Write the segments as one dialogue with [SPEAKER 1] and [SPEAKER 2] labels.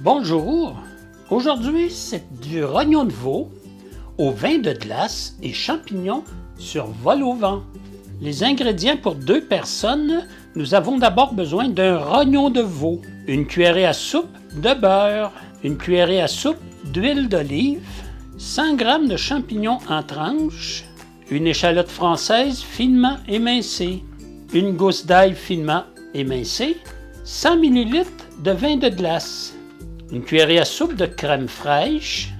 [SPEAKER 1] Bonjour! Aujourd'hui, c'est du rognon de veau au vin de glace et champignons sur vol au vent. Les ingrédients pour 2 personnes, nous avons d'abord besoin d'un rognon de veau, une cuillerée à soupe de beurre, une cuillerée à soupe d'huile d'olive, 100 g de champignons en tranches, une échalote française finement émincée, une gousse d'ail finement émincée, 100 ml de vin de glace, une cuillerée à soupe de crème fraîche,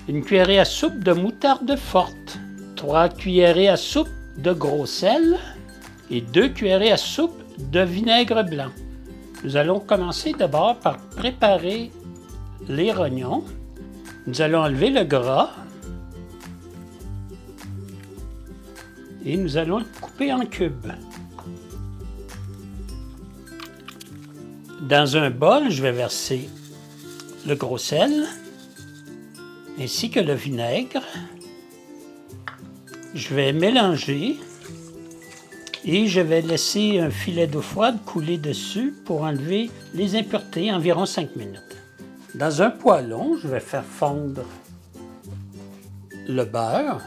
[SPEAKER 1] une cuillerée à soupe de moutarde forte, 3 cuillerées à soupe de gros sel et 2 cuillerées à soupe de vinaigre blanc. Nous allons commencer d'abord par préparer les rognons. Nous allons enlever le gras et nous allons le couper en cubes. Dans un bol, je vais verser le gros sel, ainsi que le vinaigre. Je vais mélanger et je vais laisser un filet d'eau froide couler dessus pour enlever les impuretés, environ 5 minutes. Dans un poêlon, je vais faire fondre le beurre,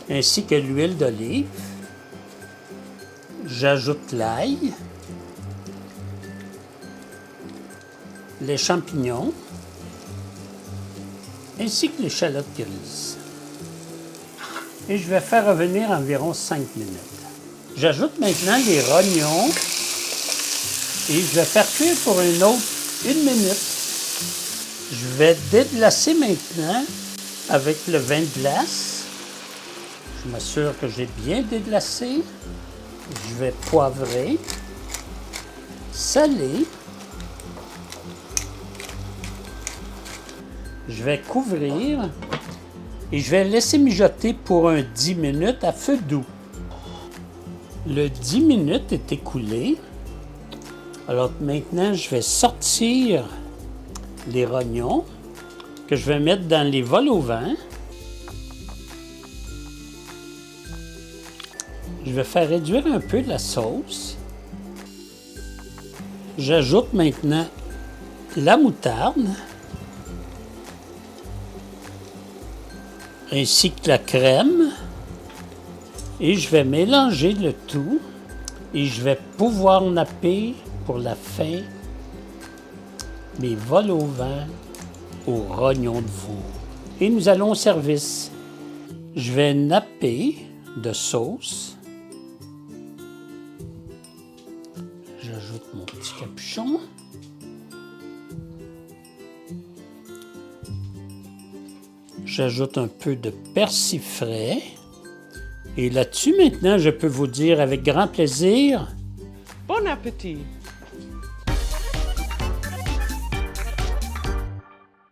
[SPEAKER 1] ainsi que l'huile d'olive. J'ajoute l'ail, les champignons, ainsi que l'échalote grise. Et je vais faire revenir environ 5 minutes. J'ajoute maintenant les rognons et je vais faire cuire pour une autre 1 minute. Je vais déglacer maintenant avec le vin de glace. Je m'assure que j'ai bien déglacé. Je vais poivrer, saler. Je vais couvrir et je vais laisser mijoter pour 10 minutes à feu doux. Le 10 minutes est écoulé. Alors maintenant, je vais sortir les rognons que je vais mettre dans les vols au vent. Je vais faire réduire un peu la sauce. J'ajoute maintenant la moutarde, ainsi que la crème, et je vais mélanger le tout et je vais pouvoir napper pour la fin mes vols au vent au rognon de veau. Et nous allons au service. Je vais napper de sauce. J'ajoute mon petit capuchon. J'ajoute un peu de persil frais. Et là-dessus, maintenant, je peux vous dire avec grand plaisir...
[SPEAKER 2] Bon appétit!